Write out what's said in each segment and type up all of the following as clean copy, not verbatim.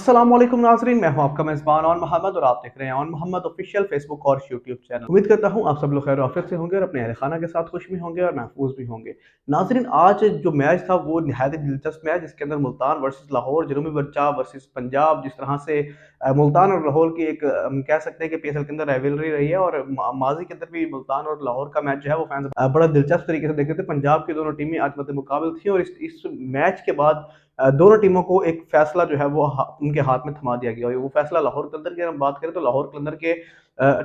अस्सलामुअलैकुम नाज़रीन, मैं हूं आपका मेज़बान ऑन मोहम्मद और आप देख रहे हैं ऑन मोहम्मद ऑफिशियल फेसबुक और यूट्यूब चैनल। उम्मीद करता हूं आप सब लोग खैर आफियत से होंगे और अपने अहल खाना के साथ खुश भी होंगे और महफूज भी होंगे। नाज़रीन, आज जो मैच था वो निहायत ही दिलचस्प मैच, जिसके अंदर मुल्तान वर्सेस लाहौर, जनूबी पंजाब वर्सेस पंजाब, जिस तरह से मुल्तान और लाहौर की एक हम कह सकते हैं कि पीएसएल के अंदर राइवलरी रही है और माजी के अंदर भी मुल्तान और लाहौर का मैच जो है वो फैंस बड़ा दिलचस्प तरीके से देख रहे थे। पंजाब की दोनों टीमें आज मद्दे मुकाबले थी और इस मैच के बाद दोनों टीमों को एक फैसला जो है वो उनके हाथ में थमा दिया गया और वो फैसला लाहौर कलंदर की अगर हम बात करें तो लाहौर कलंदर के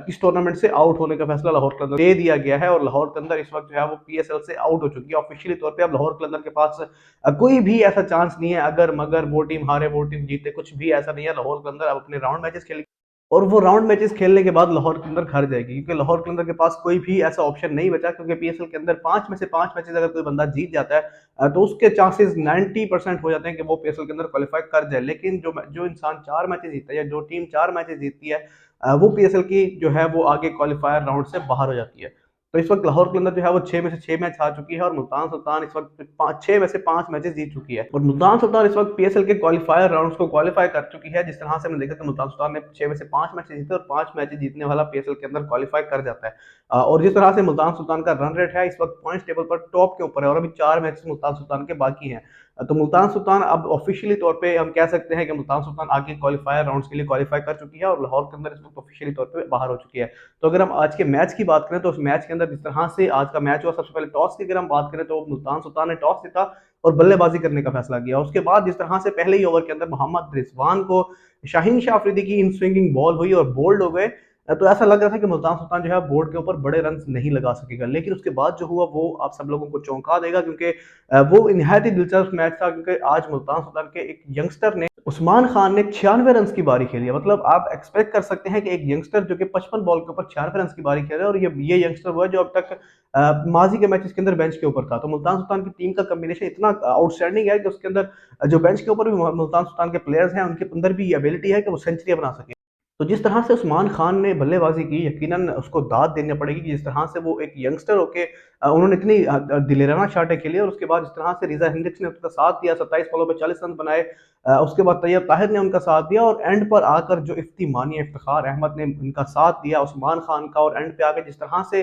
इस टूर्नामेंट से आउट होने का फैसला लाहौर कलंदर दे दिया गया है और लाहौर कलंदर इस वक्त जो है वो पीएसएल से आउट हो चुकी है ऑफिशियली तौर पे। अब लाहौर कलंदर के पास कोई भी ऐसा चांस नहीं है, अगर मगर वो टीम हारे वो टीम जीते, कुछ भी ऐसा नहीं है। लाहौर कलंदर अब अपने राउंड मैचेस खेल और वो राउंड मैचेस खेलने के बाद लाहौर कलंदर हार जाएगी, क्योंकि लाहौर कलंदर के पास कोई भी ऐसा ऑप्शन नहीं बचा, क्योंकि पीएसएल के अंदर 5 में से 5 मैचेस अगर कोई बंदा जीत जाता है तो उसके चांसेस 90% हो जाते हैं कि वो पीएसएल के अंदर क्वालिफाई कर जाए। लेकिन जो जो इंसान 4 मैचेस जीतता है या जो टीम 4 मैचेस जीतती है वो पीएसएल की जो है वो आगे क्वालिफायर राउंड से बाहर हो जाती है। तो इस वक्त लाहौर कलंदर जो है वो 6 में से 6 मैच हार चुकी है और मुल्तान सुल्तान इस वक्त 6 में से 5 मैचेस जीत चुकी है और मुल्तान सुल्तान इस वक्त पीएसएल के क्वालिफायर राउंड्स को क्वालिफाई कर चुकी है। जिस तरह से हमने देखा कि मुल्तान सुल्तान ने 6 में से 5 मैचेस जीते और 5 मैचेस जीतने वाला पीएसएल के अंदर क्वालिफाई कर जाता है। और जिस तरह से मुल्तान सुल्तान का रन रेट है इस वक्त पॉइंट्स टेबल पर टॉप के ऊपर है और अभी 4 मैचेस मुल्तान सुल्तान के बाकी हैं। तो मुल्तान सुल्तान अब ऑफिशियली तौर पे हम कह सकते हैं कि मुल्तान सुल्तान आगे क्वालिफायर राउंड्स के लिए क्वालिफाई कर चुकी है और लाहौर के अंदर इस वक्त ऑफिशियली तौर पे बाहर हो चुकी है। तो अगर हम आज के मैच की बात करें तो उस मैच के अंदर जिस तरह से आज का मैच हुआ, सबसे पहले टॉस की अगर हम बात करें तो मुल्तान सुल्तान ने टॉस जीता और बल्लेबाजी करने का फैसला किया। उसके बाद जिस तरह से पहले ही ओवर के अंदर मोहम्मद रिजवान को शाहीन शाह अफरीदी की इन स्विंगिंग बॉल हुई और बोल्ड हो गए, तो ऐसा लग रहा था कि मुल्तान सुल्तान जो है बोर्ड के ऊपर बड़े रन नहीं लगा सकेगा। लेकिन उसके बाद जो हुआ वो आप सब लोगों को चौंका देगा, क्योंकि वो निहायत ही दिलचस्प मैच था, क्योंकि आज मुल्तान सुल्तान के एक यंगस्टर ने उस्मान खान ने 96 रन की बारी खेली है। मतलब आप एक्सपेक्ट कर सकते हैं कि एक यंगस्टर जो कि 55 बॉल के ऊपर 96 रन की बारी खेल रहा है और ये यंगस्टर वो है जो अब तक माजी के मैचेस के अंदर बेंच के ऊपर था। तो मुल्तान सुल्तान की टीम का कॉम्बिनेशन इतना आउटस्टैंडिंग है कि उसके अंदर जो बेंच के ऊपर भी मुल्तान सुल्तान के प्लेयर्स हैं उनके अंदर भी ये एबिलिटी है कि वो सेंचुरी बना सके। तो जिस तरह से उस्मान खान ने बल्लेबाजी की, यकीनन उसको दाद देनी पड़ेगी कि जिस तरह से वो एक यंगस्टर होके उन्होंने इतनी दिलेराना शॉटें खेली और उसके बाद जिस तरह से रिजा हेंड्रिक्स ने उसका साथ दिया, 27 बॉलों पे 40 रन बनाए। उसके बाद तैयब ताहिर ने उनका साथ दिया और एंड पर आकर जो इफ्ती मानिया इफ्तिखार अहमद ने उनका साथ दिया उस्मान खान का, और एंड पे आकर जिस तरह से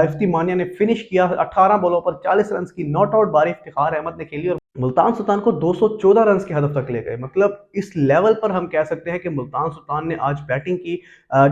इफ्ती मानिया ने फिनिश किया 18 बॉलों पर 40 रन की नॉट आउट बारी इफ्तिखार अहमद ने खेली और मुल्तान सुल्तान को 214 रन की हदफ तक ले गए। मतलब इस लेवल पर हम कह सकते हैं कि मुल्तान सुल्तान ने आज बैटिंग की।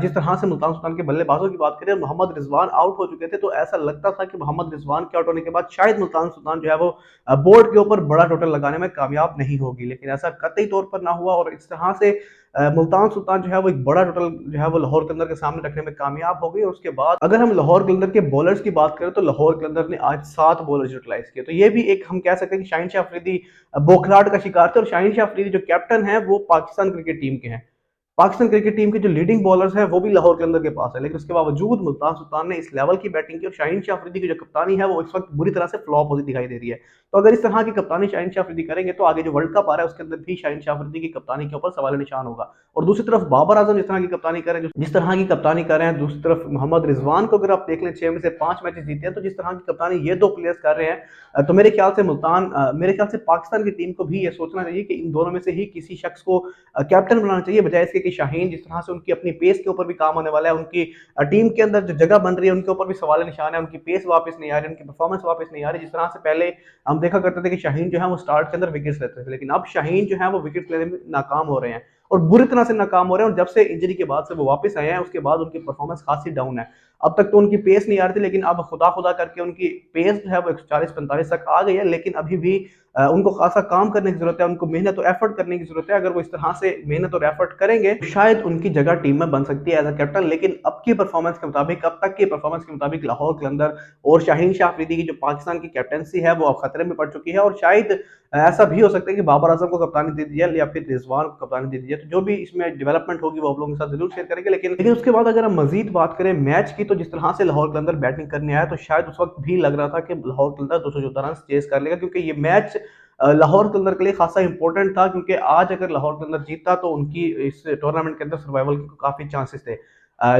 जिस तरह से मुल्तान सुल्तान के बल्लेबाजों की बात करें, मोहम्मद रिजवान आउट हो चुके थे तो ऐसा लगता था कि मोहम्मद रिजवान के आउट होने के बाद शायद मुल्तान सुल्तान जो है वो बोर्ड के ऊपर बड़ा टोटल लगाने में कामयाब नहीं होगी, लेकिन ऐसा कतई तौर पर ना हुआ और इस तरह से मुल्तान सुल्तान जो है वो एक बड़ा टोटल जो है वो लाहौर कलंदर के सामने रखने में कामयाब हो गई। और उसके बाद अगर हम लाहौर कलंदर के बॉलर्स की बात करें तो लाहौर कलंदर ने आज 7 बॉलर्स यूटिलाइज किए। तो ये भी एक हम कह सकते हैं कि शाहीन शाह अफरीदी बोखलाहट का शिकार थे और शाहीन शाह अफरीदी जो कैप्टन है वो पाकिस्तान क्रिकेट टीम के हैं। पाकिस्तान क्रिकेट टीम के जो लीडिंग बॉलर्स हैं वो भी लाहौर कलंदर के पास है, लेकिन उसके बावजूद मुल्तान सुल्तान ने इस लेवल की बैटिंग की और शाहीन शाह अफरीदी की जो कप्तानी है वो इस वक्त बुरी तरह से फ्लॉप होती दिखाई दे रही है। तो अगर इस तरह की कप्तानी शाहीन शाह अफरीदी करेंगे तो आगे जो वर्ल्ड कप आ रहा है उसके अंदर भी शाहीन शाह अफरीदी की कप्तानी के ऊपर सवाल निशान होगा। और दूसरी तरफ बाबर आजम जिस तरह की कप्तानी कर रहे हैं, जिस तरह की कप्तानी कर रहे हैं, दूसरी तरफ मोहम्मद रिजवान को अगर आप देख लें 6 में से 5 मैचेस जीते हैं, तो जिस तरह की कप्तानी ये दो प्लेयर्स कर रहे हैं तो मेरे ख्याल से पाकिस्तान की टीम को भी ये सोचना चाहिए कि इन दोनों में से ही किसी शख्स को कैप्टन बनाना चाहिए, बजाय इसके कि शाहीन जिस तरह से उनकी अपनी पेस के ऊपर भी काम होने वाला है, उनकी टीम के अंदर जो जगह बन रही है उनके ऊपर भी सवाल निशान है, उनकी पेस वापस नहीं आ रही, उनकी परफॉर्मेंस वापस नहीं आ रही। जिस तरह से पहले हम देखा करते थे कि शाहीन जो है वो स्टार्ट के अंदर विकेट्स लेते थे, लेकिन अब शाहीन जो है वो विकेट लेने में नाकाम हो रहे हैं और बुरी तरह से नाकाम हो रहे हैं। और जब से इंजरी के बाद से वो वापस आए हैं उसके बाद उनकी परफॉर्मेंस खासी डाउन है। अब तक तो उनकी पेस नहीं आ रही थी, लेकिन अब खुदा खुदा करके उनकी पेस जो है वो 140-45 तक आ गई है, लेकिन अभी भी उनको खासा काम करने की जरूरत है, उनको मेहनत और एफर्ट करने की जरूरत है। अगर वो इस तरह से मेहनत और एफर्ट करेंगे तो शायद उनकी जगह टीम में बन सकती है एज अ कैप्टन। लेकिन अब की परफॉर्मेंस के मुताबिक, अब तक की परफॉर्मेंस के मुताबिक लाहौर कलंदर और शाहीन शाह अफरीदी की जो पाकिस्तान की कैप्टनसी है वो अब खतरे में पड़ चुकी है और शायद ऐसा भी हो सकता है कि बाबर आजम को कप्तानी दे दी जाए या फिर रिजवान को कप्तानी दे दी जाए। तो जो भी इसमें डेवलपमेंट होगी वो आप लोगों के साथ जरूर शेयर करेंगे। लेकिन उसके बाद अगर हम मजीद बात करें मैच की, तो जिस तरह से लाहौर कलंदर बैटिंग करने आया तो शायद उस वक्त भी लग रहा था कि लाहौर कलंदर 214 रन चेस कर लेगा, क्योंकि ये मैच लाहौर कलंदर के लिए खासा इंपॉर्टेंट था, क्योंकि आज अगर लाहौर कलंदर जीतता तो उनकी इस टूर्नामेंट के अंदर सर्वाइवल के काफी चांसेस थे।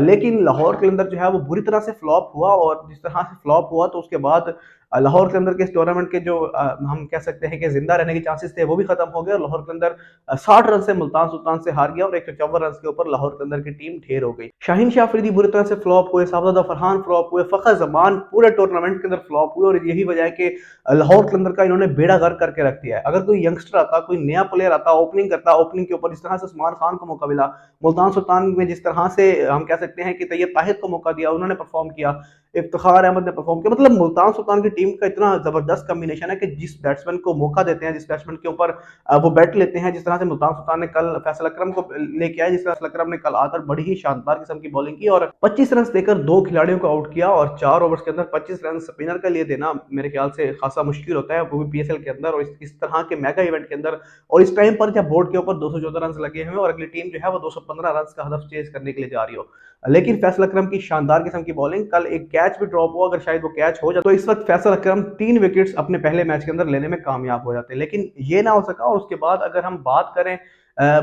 लेकिन लाहौर कलंदर जो है वो बुरी तरह से फ्लॉप हुआ और जिस तरह से फ्लॉप हुआ तो उसके बाद लाहौर के अंदर के इस टूर्नामेंट के जो हम कह सकते हैं कि जिंदा रहने के चांसेस थे वो भी खत्म हो गए और लाहौर के अंदर 60 रन से मुल्तान सुल्तान से हार गया और 154 रन के ऊपर लाहौर के अंदर की टीम ढेर हो गई। शाहीन शाह अफरीदी बुरी तरह से फ्लॉप हुए, साहबजादा फरहान फ्लॉप हुए, फखर जमान पूरे टूर्नामेंट के अंदर फ्लॉप हुए और यही वजह है कि लाहौर के अंदर का इन्होंने बेड़ा गर्क करके रख दिया है। अगर कोई यंगस्टर आता, कोई नया प्लेयर आता, ओपनिंग करता, ओपनिंग के ऊपर जिस तरह से उस्मान खान को मौका मिला, मुल्तान सुल्तान में जिस तरह से हम कह सकते हैं कि तैयब ताहिर को मौका दिया, उन्होंने परफॉर्म किया, इफ्तिखार अहमद ने परफॉर्म किया, मतलब मुल्तान सुल्तान की टीम का इतना जबरदस्त कॉम्बिनेशन है कि जिस बैट्समैन को मौका देते हैं, जिस बैट्समैन के ऊपर वो बैट लेते हैं, जिस तरह से मुल्तान सुल्तान ने कल फैसल अकरम को लेके आया, जिस तरह फैसल अकरम ने कल आकर बड़ी ही शानदार किस्म की बॉलिंग की और 25 रन देकर 2 खिलाड़ियों को आउट किया और 4 ओवर्स के अंदर 25 रन स्पिनर के लिए देना मेरे ख्याल से खासा मुश्किल होता है, वो भी पीएसएल के अंदर और इस तरह के मेगा इवेंट के अंदर। और इस टाइम पर जब बोर्ड के ऊपर 214 रन लगे हुए और अगली टीम जो है वो 215 रन का हदफ चेज करने के लिए जा रही हो, लेकिन फैसल अकरम की शानदार किस्म की बॉलिंग, कल एक कैच भी ड्रॉप हुआ, अगर शायद वो कैच हो जाए तो इस वक्त फैसल अकरम 3 विकेट्स अपने पहले मैच के अंदर लेने में कामयाब हो जाते हैं, लेकिन ये ना हो सका। और उसके बाद अगर हम बात करें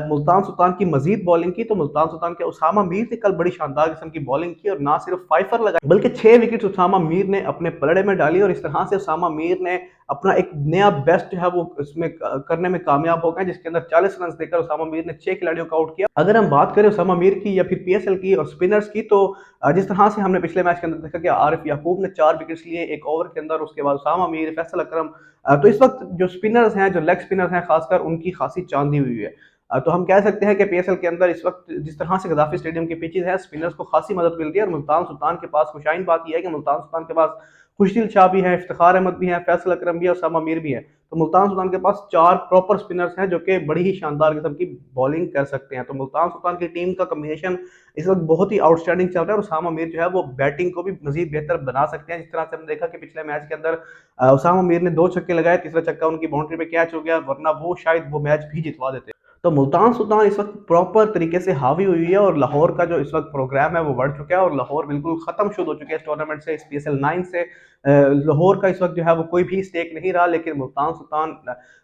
मुल्तान सुल्तान की मजीद बॉलिंग की, तो मुल्तान सुल्तान के उसामा मीर ने कल बड़ी शानदार किस्म की बॉलिंग की और ना सिर्फ फाइफर लगाई बल्कि 6 विकेट उसामा मीर ने अपने पलड़े में डाली और इस तरह से उसामा मीर ने अपना एक नया बेस्ट जो है वो इसमें करने में कामयाब हो गए, जिसके अंदर 40 रन देकर उसामा मीर ने 6 खिलाड़ियों को आउट किया। अगर हम बात करें उसामा मीर की या फिर पीएसएल की और स्पिनर्स की, तो जिस तरह से हमने पिछले मैच के अंदर देखा कि आरिफ याकूब ने 4 विकेट्स लिए एक ओवर के अंदर, उसके बाद उसामा मीर, फैसल अकरम, तो इस वक्त जो स्पिनर्स हैं, जो लेग स्पिनर्स हैं खासकर, उनकी खासी चांदी हुई है। तो हम कह सकते हैं कि पीएसएल के अंदर इस वक्त जिस तरह से गद्दाफी स्टेडियम के पिचेस है, स्पिनर्स को खासी मदद मिल रही है और मुल्तान सुल्तान के पास खुशाइन बात यह है कि मुल्तान सुल्तान के पास खुशदिल शाह भी है, इफ्तिखार अहमद भी है, फैसल अकरम भी है और उसामा मीर भी है। तो मुल्तान सुल्तान के पास 4 प्रॉपर स्पिनर्स हैं जो कि बड़ी ही शानदार किस्म की बॉलिंग कर सकते हैं। तो मुल्तान सुल्तान की टीम का कॉम्बिनेशन इस वक्त बहुत ही आउटस्टैंडिंग चल रहा है और उसामा मीर जो है वो बैटिंग को भी मजीद बेहतर बना सकते हैं। जिस तरह से हमने देखा कि पिछले मैच के अंदर उसामा मीर ने 2 छक्के लगाए, तीसरा छक्का उनकी बाउंड्री पे कैच हो गया, वरना वो शायद वो मैच भी जितवा देते। तो मुल्तान सुल्तान इस वक्त प्रॉपर तरीके से हावी हुई है और लाहौर का जो इस वक्त प्रोग्राम है वो बढ़ चुका है और लाहौर बिल्कुल खत्म शुरू हो चुके हैं इस टूर्नामेंट से, इस पीएसएल 9 से। लाहौर का इस वक्त जो है वो कोई भी स्टेक नहीं रहा, लेकिन मुल्तान सुल्तान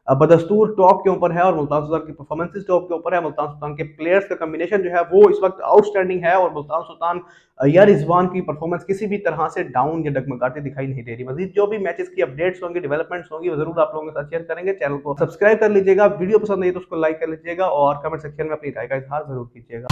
बदस्तूर टॉप के ऊपर है और मुल्तान सुल्तान की परफॉर्मेंसेस टॉप के ऊपर है। मुल्तान सुल्तान के प्लेयर्स का कॉम्बिनेशन जो है वो इस वक्त आउटस्टैंडिंग है और मुल्तान सुल्तान या रिजवान की परफॉर्मेंस किसी भी तरह से डाउन या डगमगाते दिखाई नहीं दे रही। मजीद जो भी मैचेस की अपडेट्स होंगी, डेवलपमेंट्स होंगी, वो जरूर आप लोगों के साथ शेयर करेंगे। चैनल को सब्सक्राइब कर लीजिएगा, वीडियो पसंद नहीं तो उसको लाइक कर लीजिएगा और कमेंट सेक्शन में अपनी राय का इजहार जरूर कीजिएगा।